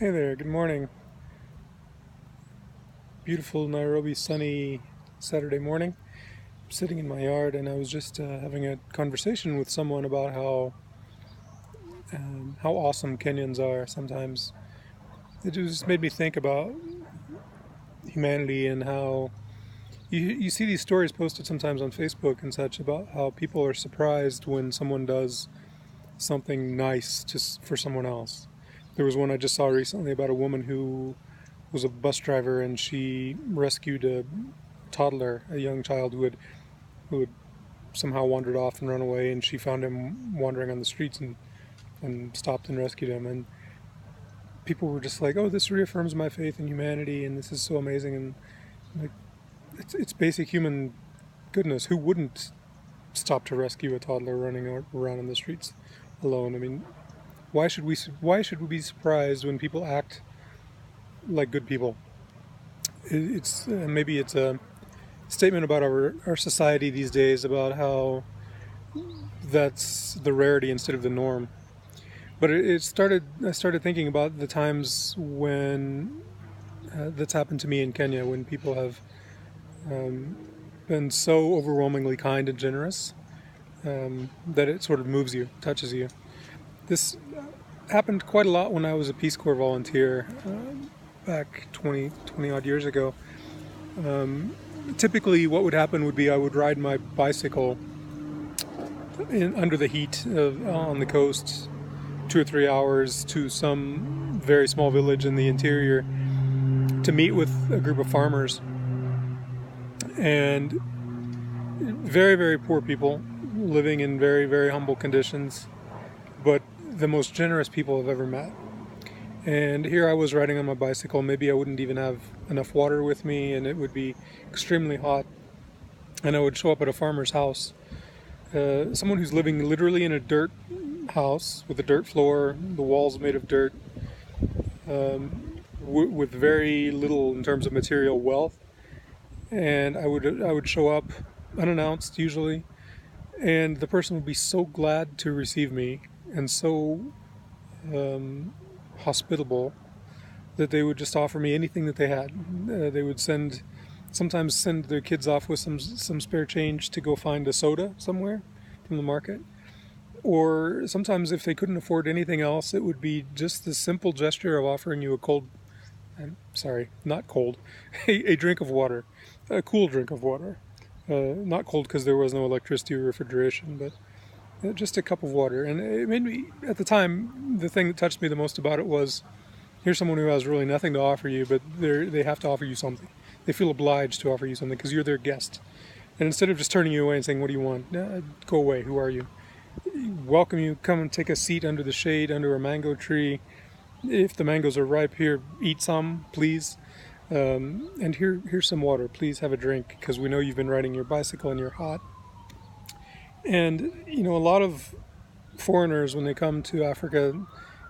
Hey there, good morning. Beautiful Nairobi sunny Saturday morning. I'm sitting in my yard and I was just having a conversation with someone about how awesome Kenyans are sometimes. It just made me think about humanity and how you see these stories posted sometimes on Facebook and such about how people are surprised when someone does something nice just for someone else. There was one I just saw recently about a woman who was a bus driver and she rescued a toddler, a young child who had somehow wandered off and run away, and she found him wandering on the streets and stopped and rescued him. And people were just like, "Oh, this reaffirms my faith in humanity, and this is so amazing." And like, it's basic human goodness. Who wouldn't stop to rescue a toddler running around in the streets alone? I mean, why should we be surprised when people act like good people? It's maybe it's a statement about our society these days, about how that's the rarity instead of the norm. But I started thinking about the times when that's happened to me in Kenya, when people have um, been so overwhelmingly kind and generous that it sort of moves you, touches you. This happened quite a lot when I was a Peace Corps volunteer back 20 odd years ago. Typically what would happen would be I would ride my bicycle under the heat on the coast 2 or 3 hours to some very small village in the interior to meet with a group of farmers, and very, very poor people living in very, very humble conditions, but the most generous people I've ever met. And here I was riding on my bicycle. Maybe I wouldn't even have enough water with me, and it would be extremely hot. And I would show up at a farmer's house. Someone who's living literally in a dirt house with a dirt floor, the walls made of dirt, with very little in terms of material wealth. And I would show up unannounced usually, and the person would be so glad to receive me and so hospitable that they would just offer me anything that they had. They would sometimes send their kids off with some spare change to go find a soda somewhere from the market. Or sometimes if they couldn't afford anything else, it would be just the simple gesture of offering you not cold, a drink of water, a cool drink of water. Not cold because there was no electricity or refrigeration, but just a cup of water. And it made me, at the time, the thing that touched me the most about it was, here's someone who has really nothing to offer you, but they have to offer you something. They feel obliged to offer you something because you're their guest. And instead of just turning you away and saying, "What do you want?" Go away, who are you? Welcome you, come and take a seat under the shade, under a mango tree. If the mangoes are ripe, here, eat some, please. And here's some water. Please have a drink, because we know you've been riding your bicycle and you're hot. And, a lot of foreigners, when they come to Africa,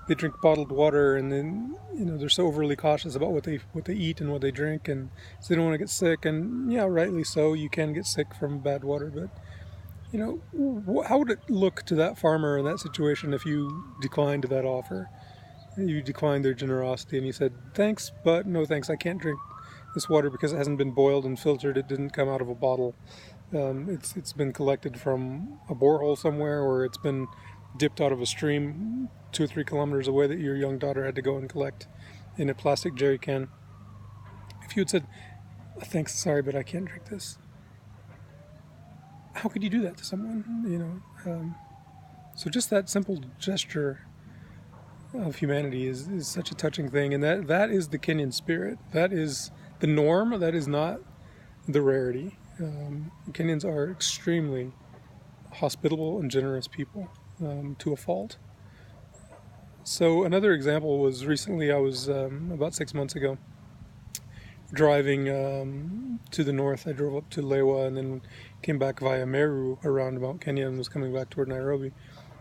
they drink bottled water, and then, they're so overly cautious about what they eat and what they drink, and so they don't want to get sick. And yeah, rightly so, you can get sick from bad water, but, how would it look to that farmer in that situation if you declined that offer? You declined their generosity and you said, "Thanks, but no thanks. I can't drink this water because it hasn't been boiled and filtered. It didn't come out of a bottle. It's been collected from a borehole somewhere, or it's been dipped out of a stream 2 or 3 kilometers away that your young daughter had to go and collect in a plastic jerry can." If you had said, "Thanks, sorry, but I can't drink this," how could you do that to someone? So just that simple gesture of humanity is such a touching thing, and that is the Kenyan spirit. That is the norm. That is not the rarity. Kenyans are extremely hospitable and generous people, to a fault. So another example was recently, I was about 6 months ago driving to the north. I drove up to Lewa and then came back via Meru around Mount Kenya and was coming back toward Nairobi,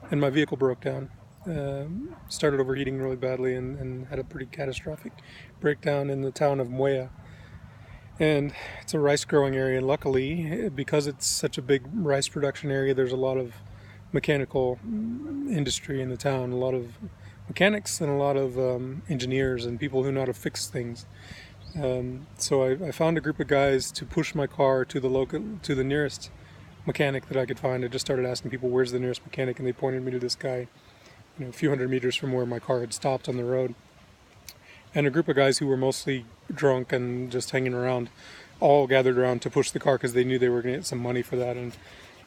and my vehicle broke down. Started overheating really badly and had a pretty catastrophic breakdown in the town of Mwea. And it's a rice growing area, and luckily, because it's such a big rice production area, there's a lot of mechanical industry in the town, a lot of mechanics and a lot of engineers and people who know how to fix things. So I found a group of guys to push my car to the nearest mechanic that I could find. I just started asking people, where's the nearest mechanic, and they pointed me to this guy, a few hundred meters from where my car had stopped on the road. And a group of guys who were mostly drunk and just hanging around all gathered around to push the car because they knew they were going to get some money for that. And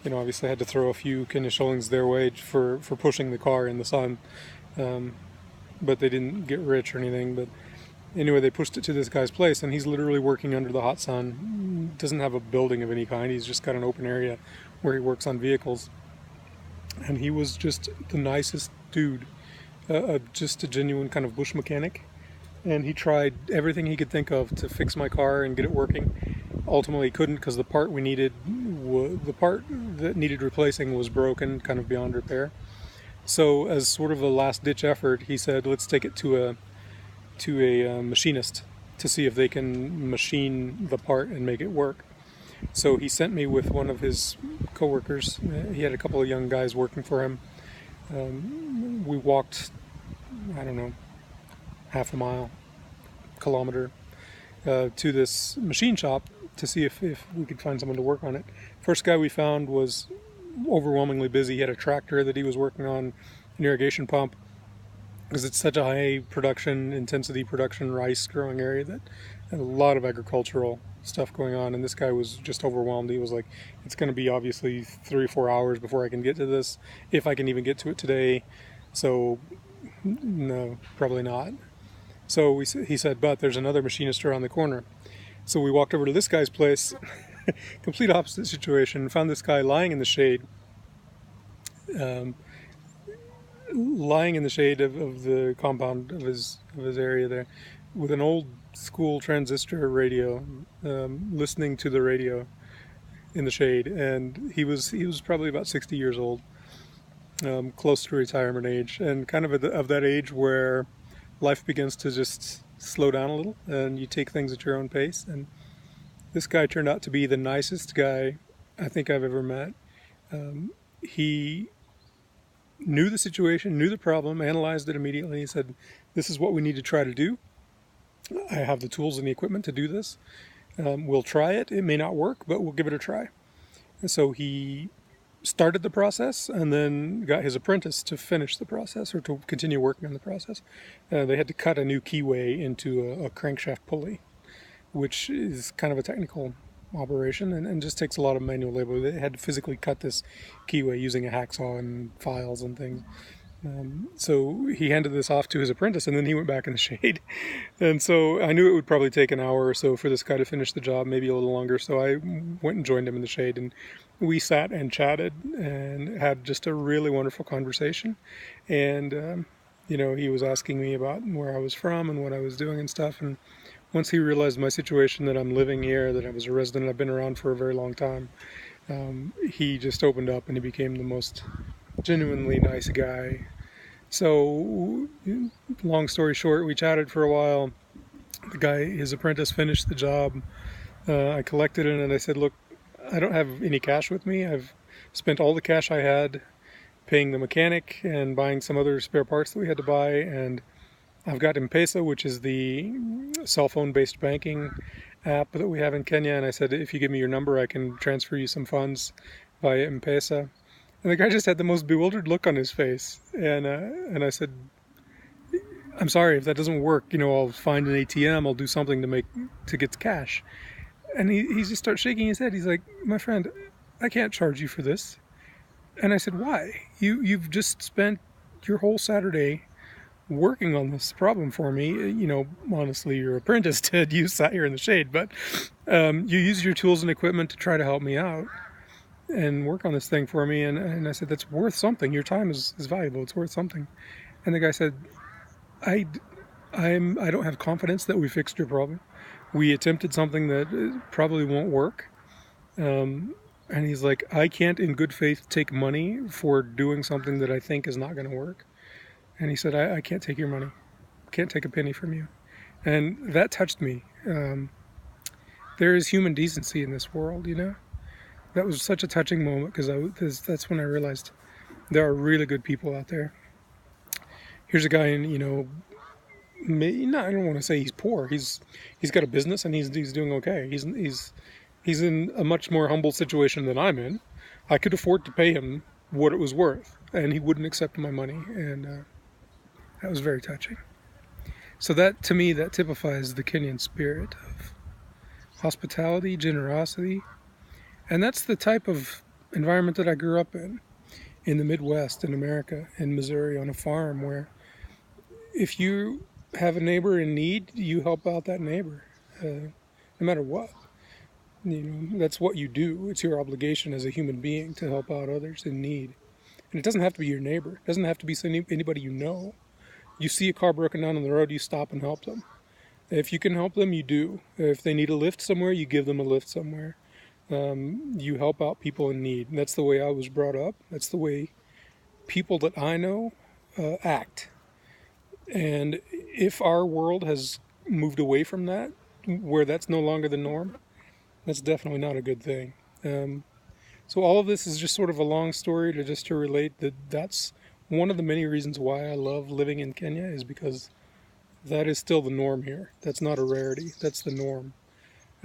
obviously I had to throw a few Kenyan shillings their way for pushing the car in the sun, but they didn't get rich or anything. But anyway, they pushed it to this guy's place, and he's literally working under the hot sun. Doesn't have a building of any kind. He's just got an open area where he works on vehicles. And he was just the nicest dude, just a genuine kind of bush mechanic. And he tried everything he could think of to fix my car and get it working. Ultimately couldn't, because the part that needed replacing was broken, kind of beyond repair. So as sort of a last ditch effort, he said, let's take it to a machinist to see if they can machine the part and make it work. So he sent me with one of his coworkers. He had a couple of young guys working for him. We walked, I don't know, half a mile, kilometer, to this machine shop to see if we could find someone to work on it. First guy we found was overwhelmingly busy. He had a tractor that he was working on, an irrigation pump, because it's such a high intensity production rice growing area that a lot of agricultural stuff going on. And this guy was just overwhelmed. He was like, it's going to be obviously 3 or 4 hours before I can get to this, if I can even get to it today. So no, probably not. So he said, but there's another machinist around the corner. So we walked over to this guy's place, complete opposite situation, found this guy lying in the shade, of the compound of his area there, with an old school transistor radio, listening to the radio in the shade. And he was probably about 60 years old, close to retirement age, and kind of that age where life begins to just slow down a little and you take things at your own pace. And this guy turned out to be the nicest guy I think I've ever met. He knew the situation, knew the problem, analyzed it immediately. He said, this is what we need to try to do. I have the tools and the equipment to do this. We'll try it. It may not work, but we'll give it a try. And so he started the process and then got his apprentice to finish the process, or to continue working on the process. They had to cut a new keyway into a crankshaft pulley, which is kind of a technical operation and just takes a lot of manual labor. They had to physically cut this keyway using a hacksaw and files and things. So he handed this off to his apprentice, and then he went back in the shade. And so I knew it would probably take an hour or so for this guy to finish the job, maybe a little longer. So I went and joined him in the shade, and we sat and chatted and had just a really wonderful conversation. And, he was asking me about where I was from and what I was doing and stuff. And once he realized my situation, that I'm living here, that I was a resident, I've been around for a very long time, he just opened up and he became the most genuinely nice guy. So, long story short, we chatted for a while. His apprentice, finished the job. I collected it and I said, look, I don't have any cash with me. I've spent all the cash I had paying the mechanic and buying some other spare parts that we had to buy. And I've got M-Pesa, which is the cell phone based banking app that we have in Kenya. And I said, if you give me your number, I can transfer you some funds via M-Pesa. And the guy just had the most bewildered look on his face. And I said, I'm sorry, if that doesn't work, I'll find an ATM, I'll do something to get the cash. And he just starts shaking his head. He's like, my friend, I can't charge you for this. And I said, why? You've just spent your whole Saturday working on this problem for me. Honestly, your apprentice did. You sat here in the shade, but you used your tools and equipment to try to help me out and work on this thing for me. And I said, that's worth something. Your time is valuable. It's worth something. And the guy said, I don't have confidence that we fixed your problem. We attempted something that probably won't work. And he's like, I can't in good faith take money for doing something that I think is not going to work. And he said, I can't take your money. Can't take a penny from you. And that touched me. There is human decency in this world, That was such a touching moment, because that's when I realized there are really good people out there. here's a guy in, you know, I don't want to say he's poor. He's got a business and he's doing okay. He's in a much more humble situation than I'm in. I could afford to pay him what it was worth, and he wouldn't accept my money, and that was very touching. So that, to me, that typifies the Kenyan spirit of hospitality, generosity, and that's the type of environment that I grew up in the Midwest, in America, in Missouri, on a farm, where if you have a neighbor in need, you help out that neighbor, no matter what. You know, that's what you do. It's your obligation as a human being to help out others in need. And it doesn't have to be your neighbor. It doesn't have to be anybody you know. You see a car broken down on the road, you stop and help them. If you can help them, you do. If they need a lift somewhere, you give them a lift somewhere. You help out people in need. And that's the way I was brought up. That's the way people that I know act. And if our world has moved away from that, where that's no longer the norm, that's definitely not a good thing. So all of this is just sort of a long story to relate that that's one of the many reasons why I love living in Kenya, is because that is still the norm here. That's not a rarity. That's the norm.